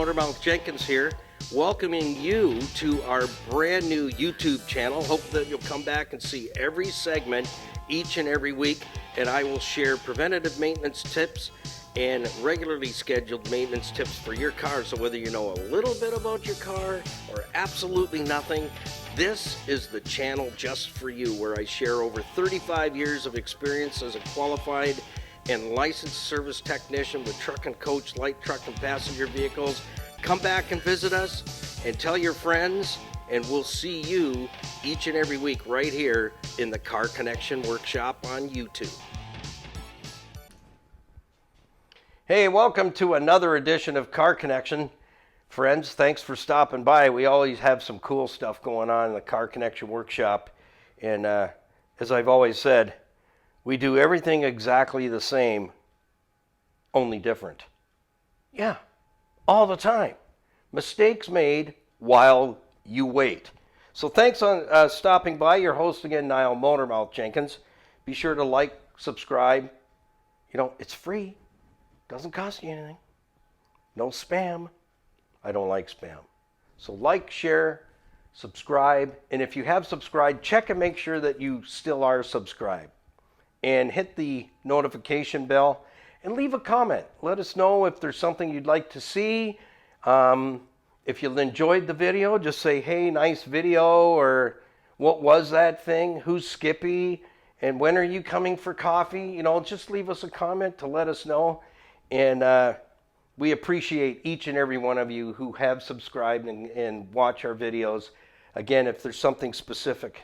Motormouth Jenkins here, welcoming you to our brand new YouTube channel. Hope that you'll come back and see every segment each and every week, and I will share preventative maintenance tips and regularly scheduled maintenance tips for your car. So whether you know a little bit about your car or absolutely nothing, this is the channel just for you, where I share over 35 years of experience as a qualified and licensed service technician with truck and coach, light truck and passenger vehicles. Come back and visit us and tell your friends, and we'll see you each and every week right here in the Car Connection Workshop on YouTube. Hey, welcome to another edition of Car Connection. Friends, thanks for stopping by. We always have some cool stuff going on in the Car Connection Workshop. And as I've always said, we do everything exactly the same, only different. Yeah, all the time. Mistakes made while you wait. So thanks on stopping by. Your host again, Niall Motormouth Jenkins. Be sure to like, subscribe. You know, it's free. Doesn't cost you anything. No spam. I don't like spam. So like, share, subscribe. And if you have subscribed, check and make sure that you still are subscribed. And hit the notification bell and leave a comment. Let us know if there's something you'd like to see. If you enjoyed the video, just say, hey, nice video, or what was that thing? Who's Skippy? And when are you coming for coffee? You know, just leave us a comment to let us know. And we appreciate each and every one of you who have subscribed and watch our videos. Again, if there's something specific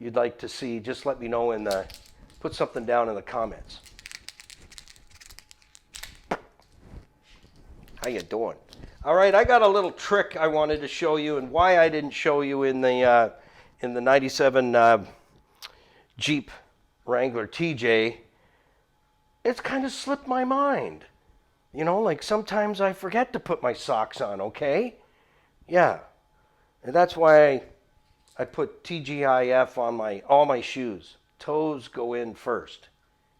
you'd like to see, just let me know and put something down in the comments. How you doing? All right, I got a little trick I wanted to show you, and why I didn't show you in the 97 Jeep Wrangler TJ. It's kind of slipped my mind. You know, like sometimes I forget to put my socks on, okay? Yeah. And that's why I put TGIF on all my shoes. Toes go in first.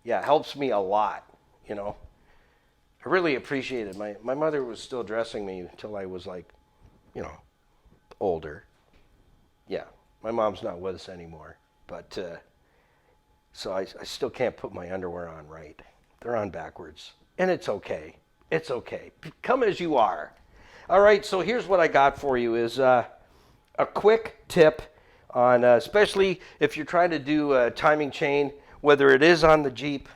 Yeah, it helps me a lot, you know. I really appreciate it. My mother was still dressing me until I was like, you know, older. Yeah, my mom's not with us anymore. But, so I still can't put my underwear on right. They're on backwards. And it's okay. It's okay. Come as you are. All right, so here's what I got for you is a quick tip on, especially if you're trying to do a timing chain, whether it is on the Jeep,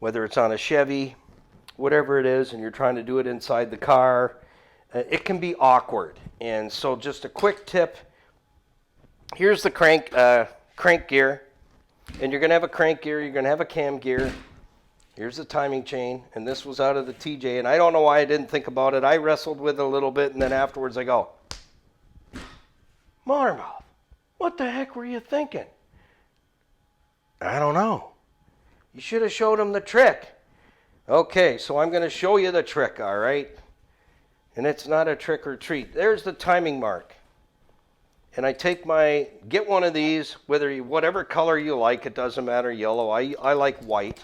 whether it's on a Chevy, whatever it is, and you're trying to do it inside the car, it can be awkward. And so just a quick tip. Here's the crank gear. And you're going to have a crank gear, you're going to have a cam gear. Here's the timing chain, and this was out of the TJ, and I don't know why I didn't think about it. I wrestled with it a little bit, and then afterwards I go, Motormouth, what the heck were you thinking? I don't know. You should have showed him the trick. Okay, so I'm going to show you the trick, all right? And it's not a trick or treat. There's the timing mark. And I get one of these, whatever color you like, it doesn't matter, yellow. I like white.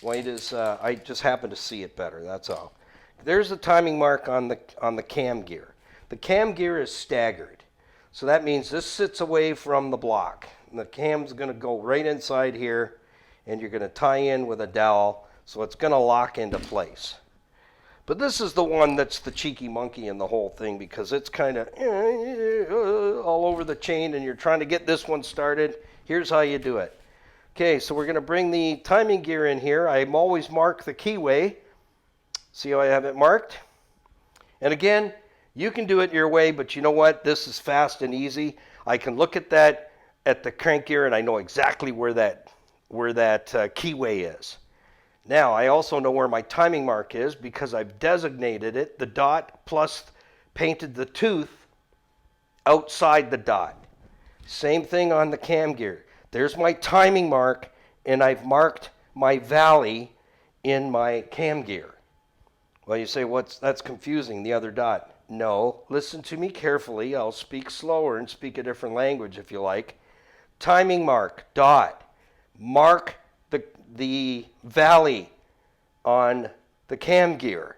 White is, I just happen to see it better, that's all. There's the timing mark on the cam gear. The cam gear is staggered. So that means this sits away from the block. And the cam's going to go right inside here, and you're going to tie in with a dowel, so it's going to lock into place. But this is the one that's the cheeky monkey in the whole thing, because it's kind of all over the chain, and you're trying to get this one started. Here's how you do it. Okay, so we're going to bring the timing gear in here. I'm always mark the keyway. See how I have it marked? And again, you can do it your way, but you know what? This is fast and easy. I can look at the crank gear, and I know exactly where that keyway is. Now, I also know where my timing mark is because I've designated it, the dot, plus painted the tooth outside the dot. Same thing on the cam gear. There's my timing mark, and I've marked my valley in my cam gear. Well, you say, that's confusing, the other dot. No, listen to me carefully. I'll speak slower and speak a different language if you like. Timing mark, dot. Mark the valley on the cam gear.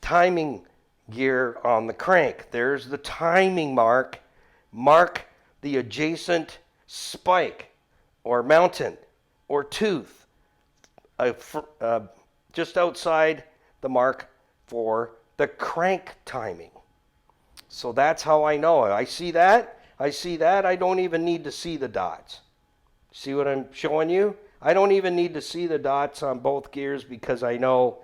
timing gear on the crank. There's the timing mark. Mark the adjacent spike or mountain or tooth just outside the mark for the crank timing. So that's how I know it. I see that. I don't even need to see the dots. See what I'm showing you? I don't even need to see the dots on both gears because I know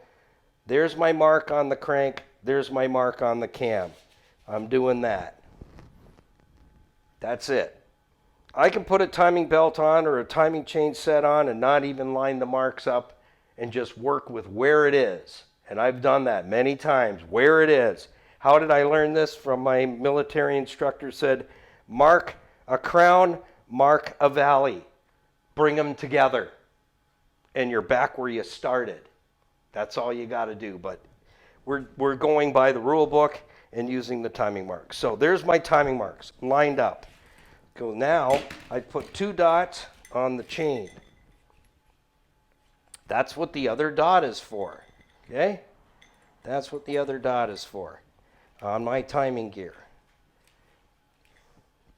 there's my mark on the crank, there's my mark on the cam. I'm doing that. That's it. I can put a timing belt on or a timing chain set on and not even line the marks up and just work with where it is. And I've done that many times, where it is. How did I learn this? From my military instructor said, mark a crown, mark a valley. Bring them together. And you're back where you started. That's all you got to do. But we're going by the rule book and using the timing marks. So there's my timing marks lined up. So now I put 2 dots on the chain. That's what the other dot is for. Okay? That's what the other dot is for on my timing gear.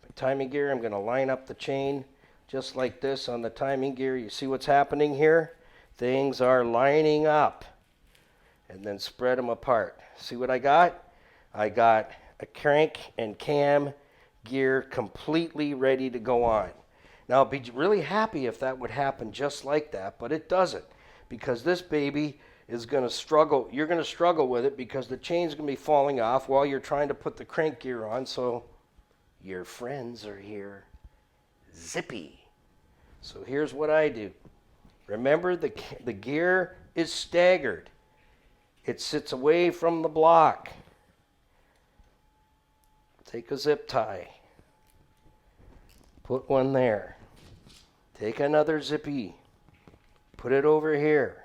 My timing gear, I'm going to line up the chain just like this on the timing gear. You see what's happening here? Things are lining up. And then spread them apart. See what I got? I got a crank and cam gear completely ready to go on. Now, I'd be really happy if that would happen just like that, but it doesn't, because this baby is going to struggle. You're going to struggle with it because the chain's going to be falling off while you're trying to put the crank gear on, so your friends are here. Zippy. So here's what I do. Remember, the gear is staggered. It sits away from the block. Take a zip tie. Put one there. Take another zippy. Put it over here.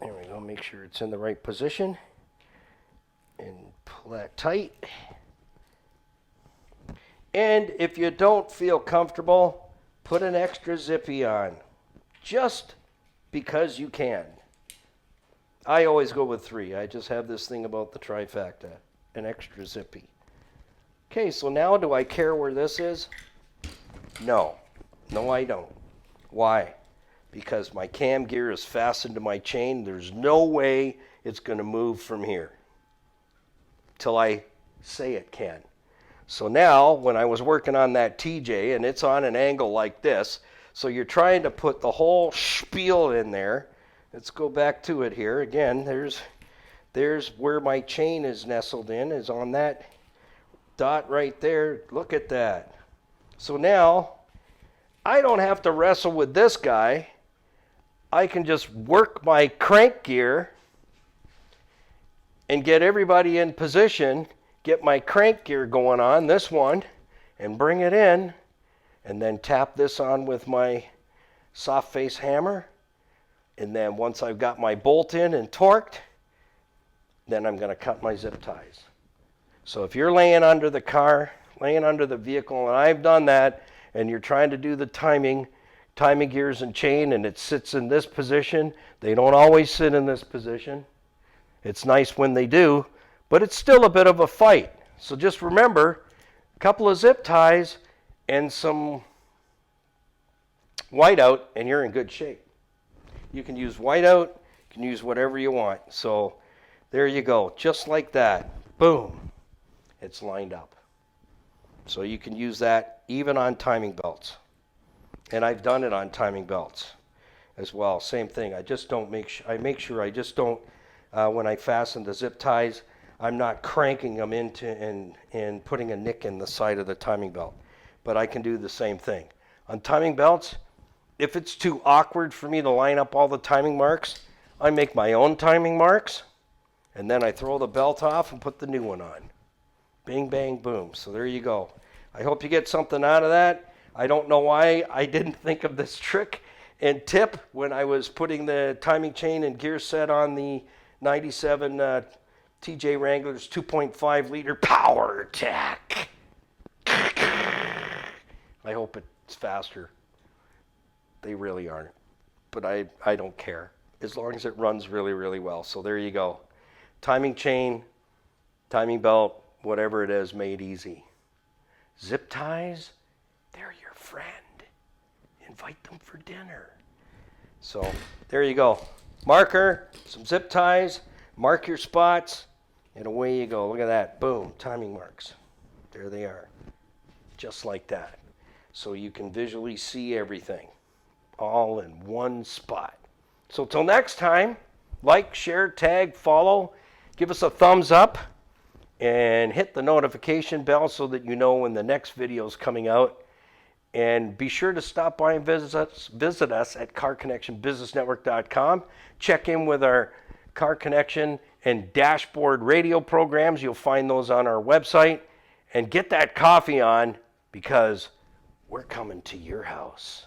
There we go. Make sure it's in the right position. And pull that tight. And if you don't feel comfortable, put an extra zippy on. Just because you can. I always go with 3. I just have this thing about the trifecta. An extra zippy. Okay, so now do I care where this is? No. No, I don't. Why? Because my cam gear is fastened to my chain. There's no way it's going to move from here till I say it can. So now, when I was working on that TJ, and it's on an angle like this, so you're trying to put the whole spiel in there. Let's go back to it here. Again, there's where my chain is nestled in, is on that dot right there. Look at that. So now, I don't have to wrestle with this guy. I can just work my crank gear and get everybody in position, get my crank gear going on, this one, and bring it in, and then tap this on with my soft face hammer. And then once I've got my bolt in and torqued, then I'm going to cut my zip ties. So if you're laying under the car, laying under the vehicle, and I've done that, and you're trying to do the timing gears and chain, and it sits in this position, they don't always sit in this position. It's nice when they do, but it's still a bit of a fight. So just remember, a couple of zip ties and some whiteout, and you're in good shape. You can use whiteout, you can use whatever you want. So there you go, just like that. Boom, it's lined up. So you can use that even on timing belts. And I've done it on timing belts as well. Same thing. I just don't make sure. I make sure I just don't. When I fasten the zip ties, I'm not cranking them into and putting a nick in the side of the timing belt. But I can do the same thing on timing belts. If it's too awkward for me to line up all the timing marks, I make my own timing marks, and then I throw the belt off and put the new one on. Bing, bang, boom. So there you go. I hope you get something out of that. I don't know why I didn't think of this trick and tip when I was putting the timing chain and gear set on the 97 TJ Wrangler's 2.5 liter power tech. I hope it's faster. They really aren't, but I don't care. as long as it runs really, really well. So there you go. Timing chain, timing belt, whatever it is, made easy. Zip ties, they're your friend. Invite them for dinner. So there you go. Marker, some zip ties, mark your spots, and away you go. Look at that. Boom, timing marks. There they are. Just like that. So you can visually see everything all in one spot. So till next time, like, share, tag, follow, give us a thumbs up, and hit the notification bell so that you know when the next video is coming out. And be sure to stop by and visit us at carconnectionbusinessnetwork.com. Check in with our Car Connection and dashboard radio programs. You'll find those on our website. And get that coffee on, because we're coming to your house.